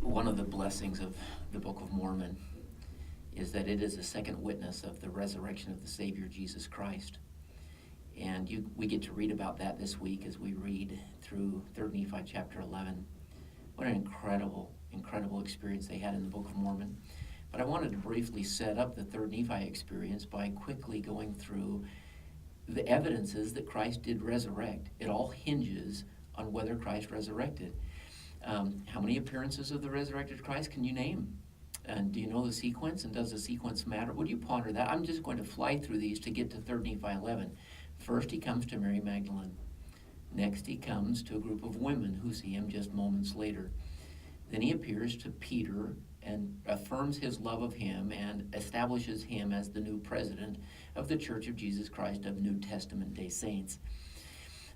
One of the blessings of the Book of Mormon is that it is a second witness of the resurrection of the Savior Jesus Christ. And we get to read about that this week as we read through 3 Nephi chapter 11. What an incredible, incredible experience they had in the Book of Mormon. But I wanted to briefly set up the 3 Nephi experience by quickly going through the evidences that Christ did resurrect. It all hinges on whether Christ resurrected. How many appearances of the resurrected Christ can you name? And do you know the sequence? And does the sequence matter? Would you ponder that? I'm just going to fly through these to get to 3 Nephi 11. First, he comes to Mary Magdalene. Next, he comes to a group of women who see him just moments later. Then he appears to Peter and affirms his love of him and establishes him as the new president of the Church of Jesus Christ of New Testament day saints.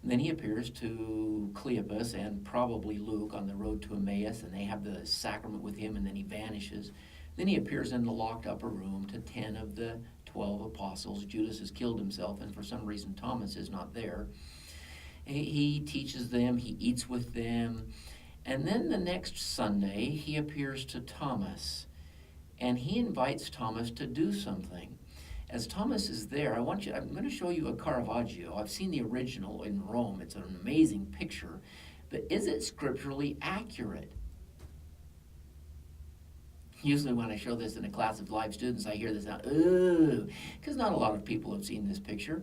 And then he appears to Cleopas and probably Luke on the road to Emmaus, and they have the sacrament with him, and then he vanishes. Then he appears in the locked upper room to 10 of the 12 apostles. Judas has killed himself, and for some reason Thomas is not there. He teaches them, he eats with them, and then the next Sunday he appears to Thomas, and he invites Thomas to do something. As Thomas is there, I'm going to show you a Caravaggio. I've seen the original in Rome. It's an amazing picture. But is it scripturally accurate? Usually when I show this in a class of live students, I hear this out, ooh, because not a lot of people have seen this picture.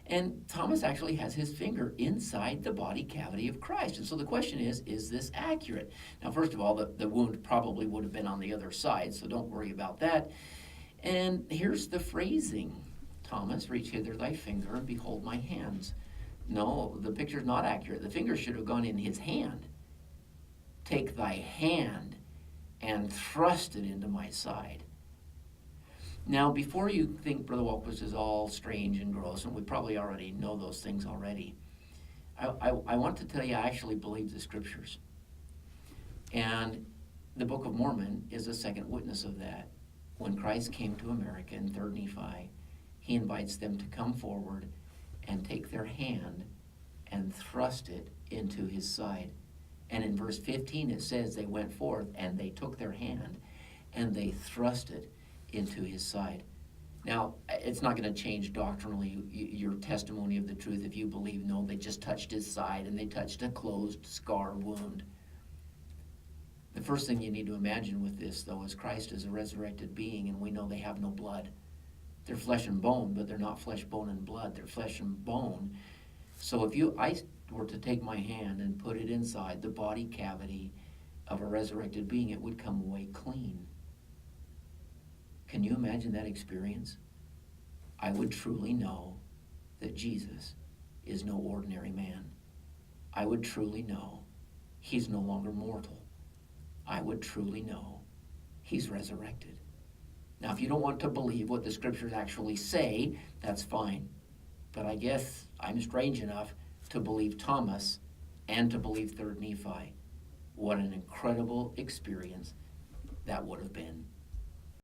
And Thomas actually has his finger inside the body cavity of Christ. And so the question is this accurate? Now, first of all, the wound probably would have been on the other side, so don't worry about that. And here's the phrasing. Thomas, reach hither thy finger and behold my hands. No, the picture's not accurate. The finger should have gone in his hand. Take thy hand and thrust it into my side. Now, before you think Brother Walquist is all strange and gross, and we probably already know those things already, I want to tell you I actually believe the scriptures. And the Book of Mormon is a second witness of that. When Christ came to America in 3 Nephi, he invites them to come forward and take their hand and thrust it into his side. And in verse 15 it says they went forth and they took their hand and they thrust it into his side. Now, it's not going to change doctrinally your testimony of the truth if you believe, no, they just touched his side and they touched a closed scar wound. The first thing you need to imagine with this, though, is Christ is a resurrected being, and we know they have no blood. They're flesh and bone, but they're not flesh, bone, and blood. They're flesh and bone. So if I were to take my hand and put it inside the body cavity of a resurrected being, it would come away clean. Can you imagine that experience? I would truly know that Jesus is no ordinary man. I would truly know he's no longer mortal. I would truly know he's resurrected. Now, if you don't want to believe what the scriptures actually say, that's fine. But I guess I'm strange enough to believe Thomas and to believe 3 Nephi. What an incredible experience that would have been.